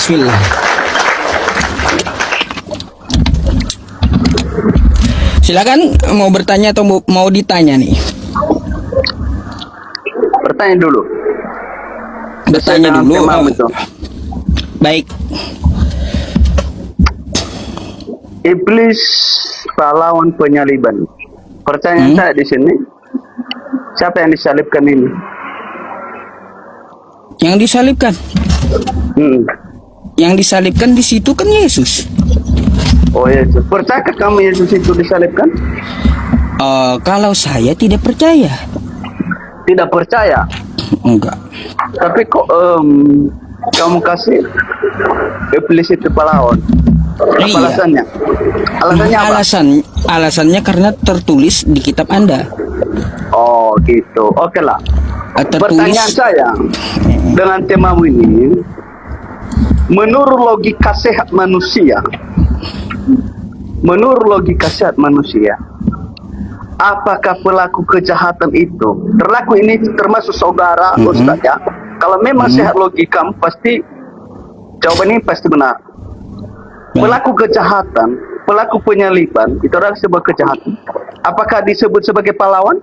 Bismillah. Silakan, mau bertanya atau mau ditanya nih? Bertanya dulu. Bertanya Sesuai dengan dulu. tema Oh, itu. baik. Iblis pahlawan penyaliban. Pertanyaan saya di sini, siapa yang disalibkan ini? Yang disalibkan. Yang disalibkan di situ kan Yesus. Oh Yesus. Percayakah kamu Yesus itu disalibkan? Kalau saya tidak percaya. Tidak percaya. Enggak. Tapi kok kamu kasih iblis itu pahlawan? Apa Iya. alasannya? Alasannya apa? Alasannya karena tertulis di kitab Anda. Oh gitu. Oke lah. Pertanyaan saya dengan temamu ini, menurut logika sehat manusia, apakah pelaku kejahatan itu, terlaku ini termasuk saudara, Ustaz ya? Kalau memang sehat logika, pasti jawaban ini pasti benar. Pelaku kejahatan, pelaku penyaliban itu adalah sebuah kejahatan. Apakah disebut sebagai pahlawan?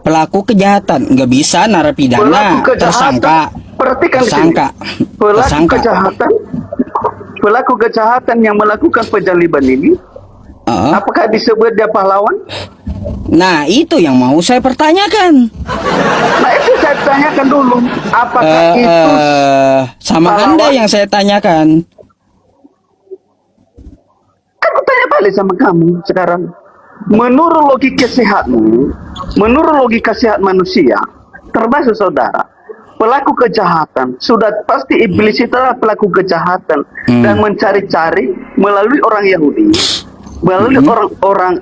Pelaku kejahatan nggak bisa narapidana, tersangka. Perhatikan tersangka. Pelaku kejahatan yang melakukan penyaliban ini, apakah disebut dia pahlawan? Nah, itu yang mau saya pertanyakan. Nah, itu saya tanyakan dulu. Apakah itu sama pahlawan? Anda yang saya tanyakan. Aku tanya balik sama kamu sekarang. Menurut logika sehatmu, menurut logika sehat manusia, termasuk saudara, pelaku kejahatan sudah pasti iblis itu adalah pelaku kejahatan dan mencari-cari melalui orang Yahudi, melalui orang-orang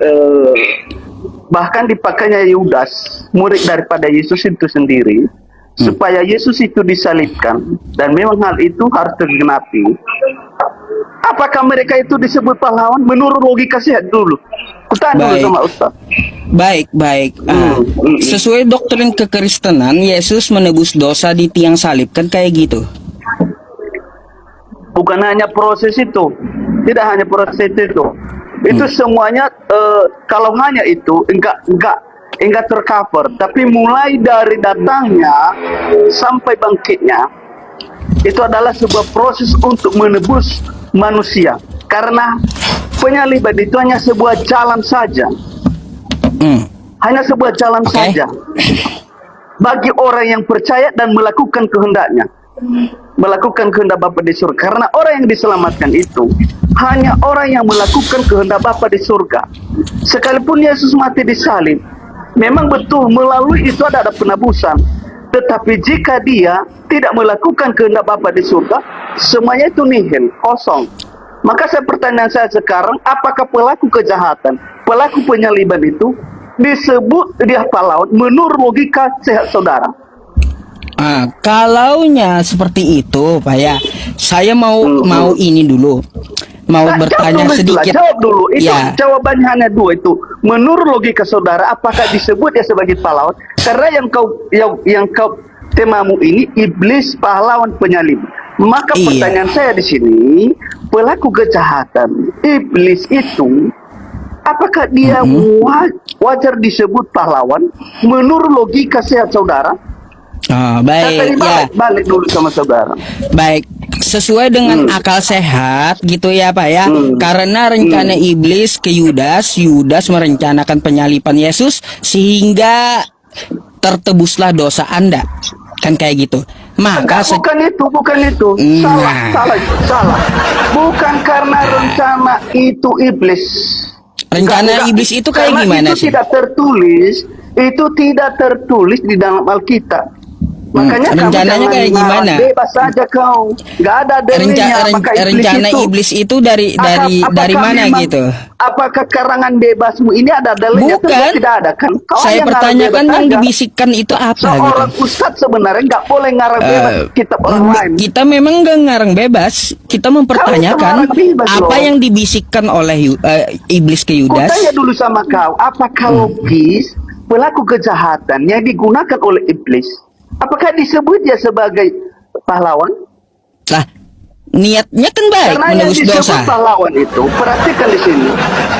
bahkan dipakainya Yudas, murid daripada Yesus itu sendiri, supaya Yesus itu disalibkan, dan memang hal itu harus tergenapi. Apakah mereka itu disebut pahlawan? Menurut logika sehat dulu. Kutanya dulu sama Ustaz. Baik. Sesuai doktrin kekristenan, Yesus menebus dosa di tiang salib, kan kayak gitu. Bukan hanya proses itu, tidak hanya proses itu. Itu semuanya kalau hanya itu enggak tercover. Tapi mulai dari datangnya sampai bangkitnya, itu adalah sebuah proses untuk menebus manusia. Karena penyaliban itu hanya sebuah jalan saja. Hanya sebuah jalan saja bagi orang yang percaya dan melakukan kehendaknya, melakukan kehendak Bapa di surga. Karena orang yang diselamatkan itu hanya orang yang melakukan kehendak Bapa di surga. Sekalipun Yesus mati di salib, memang betul melalui itu ada penebusan. Tetapi jika dia tidak melakukan kehendak Bapa di surga, semuanya itu nihil, kosong. Maka pertanyaan saya sekarang, apakah pelaku kejahatan, pelaku penyaliban itu disebut dia pahlawan menurut logika sehat saudara? Kalaunya seperti itu, Pak ya, saya mau ini dulu, mau bertanya sedikit. Jawab dulu. Itu ya. Jawabannya hanya dua itu. Menurut logika saudara, apakah disebut dia sebagai pahlawan? Karena yang kau temamu ini iblis pahlawan penyalib. Maka pertanyaan saya di sini, pelaku kejahatan iblis itu, apakah dia wajar disebut pahlawan menurut logika sehat saudara? Baik, balik dulu sama saudara. Baik, sesuai dengan akal sehat gitu ya Pak ya. Karena rencana iblis ke Yudas merencanakan penyalipan Yesus sehingga tertebuslah dosa Anda. Kan kayak gitu. Maka bukan itu. Salah. Bukan karena rencana itu iblis. Rencana iblis itu kayak gimana sih? Itu tidak tertulis di dalam Alkitab. Makanya rencananya kayak gimana? Bebas saja kau. Nggak ada dalilnya. Rencana iblis itu dari mana memang, gitu? Apakah karangan bebasmu ini ada dalilnya? Bukan. Tidak ada kan? Saya pertanyakan yang dibisikkan itu apa? Seorang ustadz sebenarnya nggak boleh ngarang bebas kitab orang lain. Kita memang nggak ngarang bebas. Kita mempertanyakan apa yang dibisikkan oleh iblis ke Yudas. Tanya dulu sama kau, apakah logis pelaku kejahatan yang digunakan oleh iblis, apakah disebut dia sebagai pahlawan? Lah, niatnya kan baik Karena yang menebus disebut dosa. pahlawan itu, perhatikan di sini.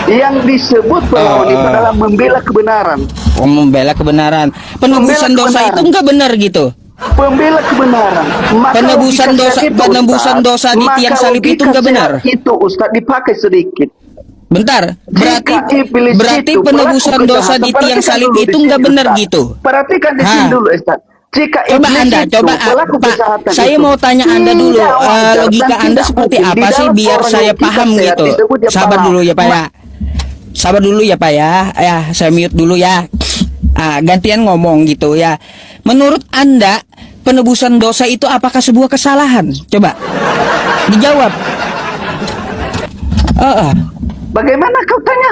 Yang disebut pahlawan itu adalah membela kebenaran. Oh, membela kebenaran. Penebusan Membela dosa kebenaran. itu enggak benar gitu. Pembela kebenaran. Maka Penebusan logika dosa- sehat itu, penebusan Ustaz, dosa di tiang maka salib itu logika enggak benar. sehat Itu Ustaz dipakai sedikit. Bentar, berarti Jika iblis berarti itu penebusan pelaku dosa di kejahatan, tiang perhatikan salib dulu itu di enggak sini, benar Ustaz. gitu. Perhatikan di sini Hah. dulu, Ustaz. Jika Coba iblis Anda, itu coba pelaku Pak, kejahatan saya itu mau tanya Anda dulu, tidak wajar logika dan Anda tidak seperti mungkin. Di apa sih dalam biar orang saya logika paham sehat gitu. disebut dia Sabar pahlawan. dulu ya Pak ya. Sabar dulu ya Pak ya. Ya, saya mute dulu ya. Gantian ngomong gitu ya. Menurut Anda, penebusan dosa itu apakah sebuah kesalahan? Coba dijawab. Bagaimana kau tanya?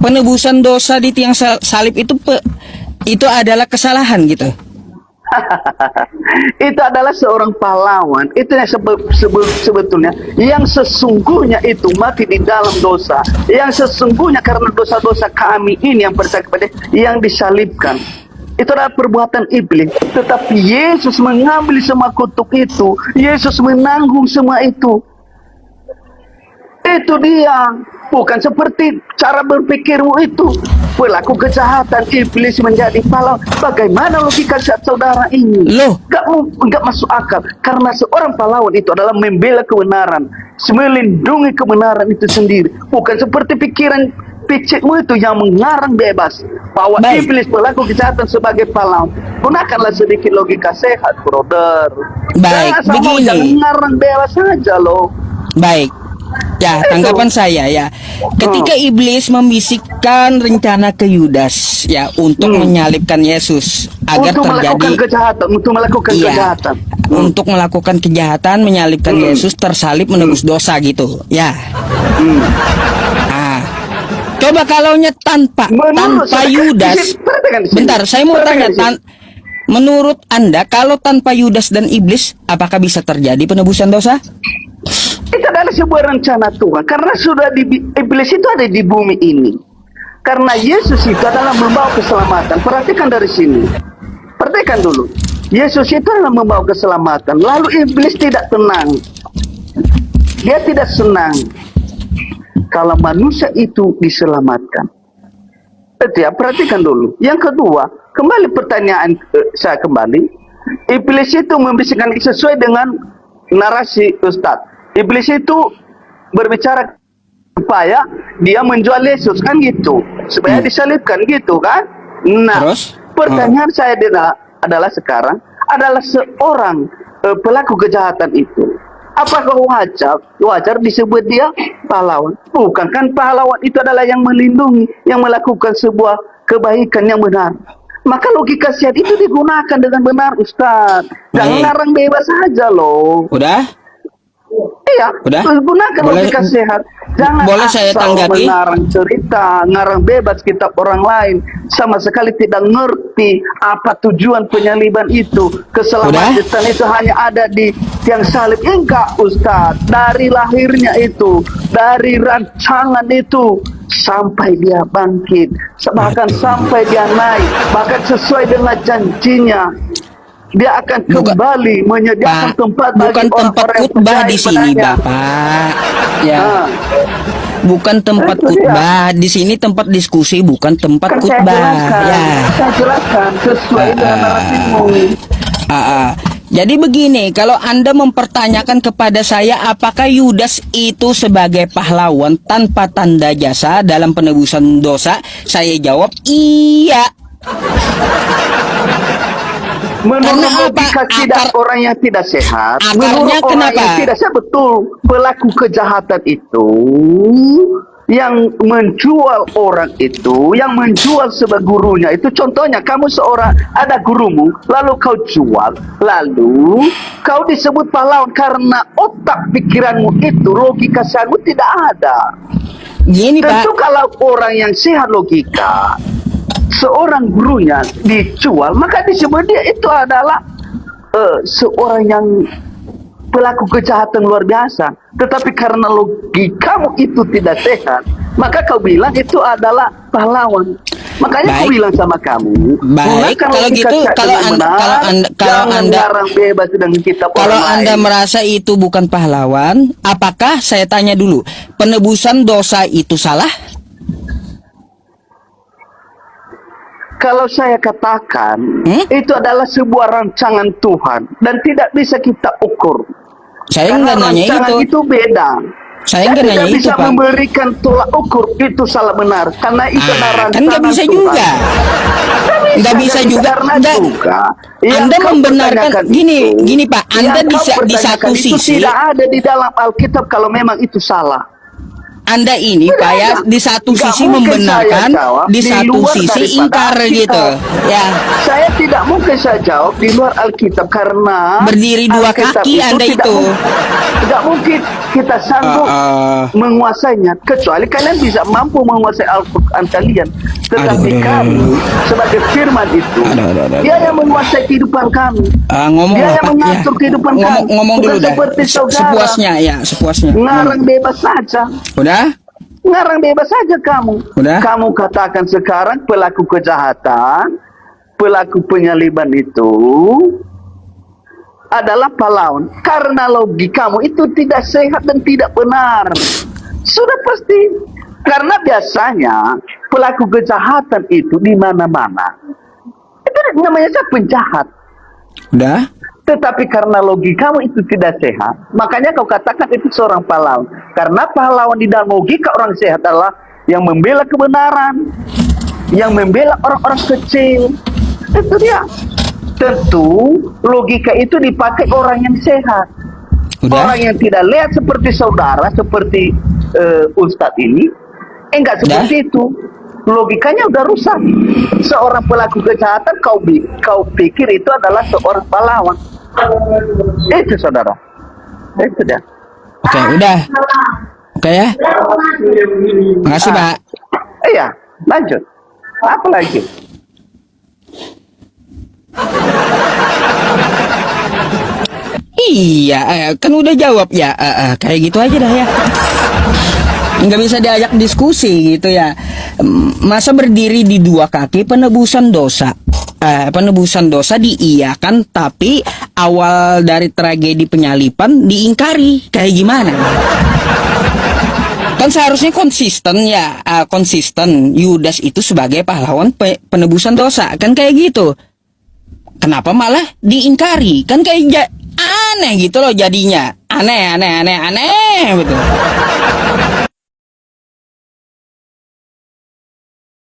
Penebusan dosa di tiang salib itu adalah kesalahan gitu. Itu adalah seorang pahlawan. Itu yang sebetulnya yang sesungguhnya itu mati di dalam dosa. Yang sesungguhnya karena dosa-dosa kami ini yang percaya kepada yang disalibkan. Itu adalah perbuatan iblis. Tetapi Yesus mengambil semua kutuk itu. Yesus menanggung semua itu. Itu dia. Bukan seperti cara berpikirmu itu. Pelaku kejahatan iblis menjadi pahlawan. Bagaimana logika saudara ini? Loh, Enggak masuk akal. Karena seorang pahlawan itu adalah membela kebenaran, melindungi kebenaran itu sendiri. Bukan seperti pikiran picikmu itu yang mengarang bebas bahwa baik. iblis pelaku kejahatan sebagai pahlawan. Gunakanlah sedikit logika sehat, brother. Baik, begini. Jangan mengarang bebas saja loh. Baik. Ya, tanggapan saya ya. Ketika iblis membisikkan rencana ke Yudas ya untuk menyalibkan Yesus agar Untuk terjadi melakukan kejahatan, untuk melakukan iya, kejahatan. untuk melakukan kejahatan menyalibkan Yesus tersalib menebus dosa gitu. Ya. Coba kalaunya tanpa Yudas. Bentar, saya mau tanya menurut Anda kalau tanpa Yudas dan iblis apakah bisa terjadi penebusan dosa? Itu adalah sebuah rencana Tuhan. Karena sudah iblis itu ada di bumi ini. Karena Yesus itu adalah membawa keselamatan. Perhatikan dari sini. Perhatikan dulu. Yesus itu adalah membawa keselamatan. Lalu iblis tidak tenang. Dia tidak senang kalau manusia itu diselamatkan. Itu ya, perhatikan dulu. Yang kedua, kembali pertanyaan saya kembali. Iblis itu membisikkan sesuai dengan narasi Ustadz. Iblis itu berbicara supaya dia menjual Yesus kan gitu, supaya disalibkan gitu kan. Nah, terus pertanyaan saya adalah sekarang adalah seorang pelaku kejahatan itu, apakah wajar disebut dia pahlawan? Bukan kan, pahlawan itu adalah yang melindungi, yang melakukan sebuah kebaikan yang benar. Maka logika sehat itu digunakan dengan benar, Ustaz. Jangan larang bebas saja loh. Udah? Iya, udah? Gunakan logika sehat. Jangan boleh saya tanggapi? Mengarang cerita, ngarang bebas kitab orang lain, sama sekali tidak ngerti apa tujuan penyaliban itu. Keselamatan itu hanya ada di tiang salib. Enggak, Ustaz. Dari lahirnya itu, dari rancangan itu, sampai dia bangkit, bahkan sampai dia naik, bahkan sesuai dengan janjinya. Dia akan kembali menyediakan tempat bagi orang-orang yang khutbah di sini, Bapak. Ya. Bukan tempat khutbah di sini, tempat diskusi, bukan tempat khutbah. Ya. Saya jelaskan sesuai dengan narasimu. Jadi begini, kalau Anda mempertanyakan kepada saya apakah Yudas itu sebagai pahlawan tanpa tanda jasa dalam penebusan dosa, saya jawab iya. Menurut logika tidak orang yang tidak sehat, menurut orang yang tidak sehat, betul, pelaku kejahatan itu yang menjual orang itu, yang menjual sebagai gurunya itu, contohnya kamu seorang, ada gurumu, lalu kau jual, lalu kau disebut pahlawan karena otak pikiranmu itu, logika sehatmu tidak ada. Gini, tentu Pak, kalau orang yang sehat logika, seorang gurunya dijual, maka disebut dia itu adalah seorang yang pelaku kejahatan luar biasa. Tetapi karena logikamu itu tidak sehat, maka kau bilang itu adalah pahlawan. Makanya aku Baik. bilang sama kamu, Baik, gunakan kalau logika gitu, dengan kalau benar, Anda- kalau jangan Anda- ngarang bebas dengan kitab Kalau orang Anda lain. merasa itu bukan pahlawan, apakah saya tanya dulu, penebusan dosa itu salah? Kalau saya katakan, Hmm? itu adalah sebuah rancangan Tuhan dan tidak bisa kita ukur. Saya Karena nggak nanya rancangan itu. itu beda. Saya nggak tidak nanya itu, bisa Pak. memberikan tolak ukur itu salah benar karena itu adalah Kan nggak bisa Tuhan. juga. Nggak bisa juga. Karena Nggak. juga yang Anda kau membenarkan pertanyakan gini Pak. Anda yang kau di pertanyakan satu itu sisi, tidak ada di dalam Alkitab kalau memang itu salah. Anda ini Pak ya di satu Nggak sisi mungkin saya membenarkan, jawab di di satu luar sisi daripada ingkar Alkitab. gitu. Ya. Saya tidak mungkin saya jawab di luar Alkitab karena Berdiri dua Alkitab kaki Anda tidak itu. tidak mungkin kita sanggup menguasainya kecuali kalian bisa mampu menguasai Al-Quran kalian. Tetapi Aduh. kami sebagai firman itu, Aduh. dia yang menguasai kehidupan kami. Ngomong Dia lah, yang Pak. mengatur kehidupan kami. Ngomong Bukan dulu dah. seperti saudara. Sepuasnya ya, sepuasnya. Ngarang bebas saja. Udah? Ngarang bebas saja kamu. Udah? Kamu katakan sekarang pelaku kejahatan, pelaku penyaliban itu adalah pahlawan. Karena logikamu itu tidak sehat dan tidak benar. Sudah pasti. Karena biasanya pelaku kejahatan itu di mana-mana. Itu namanya siapa penjahat. Udah? Tetapi karena logikamu itu tidak sehat, makanya kau katakan itu seorang pahlawan. Karena pahlawan di dalam logika orang sehat adalah yang membela kebenaran, yang membela orang-orang kecil. Itu dia. Tentu logika itu dipakai orang yang sehat. Udah? Orang yang tidak lihat seperti saudara, seperti Ustadz ini, enggak seperti itu. Logikanya udah rusak. Seorang pelaku kejahatan kau pikir itu adalah seorang pahlawan. Itu saudara. Itu dia. Oke, udah. Oke ya. Makasih, Pak. Iya, lanjut. Apa lagi? Iya, kan udah jawab ya. Kayak gitu aja dah ya. Nggak bisa diajak diskusi gitu ya. Masa berdiri di dua kaki penebusan dosa. Penebusan dosa diiyakan, tapi awal dari tragedi penyalipan diingkari. Kayak gimana? Kan seharusnya konsisten ya, konsisten Yudas itu sebagai pahlawan penebusan dosa. Kan kayak gitu. Kenapa malah diingkari? Kan kayak aneh gitu loh jadinya. Aneh betul.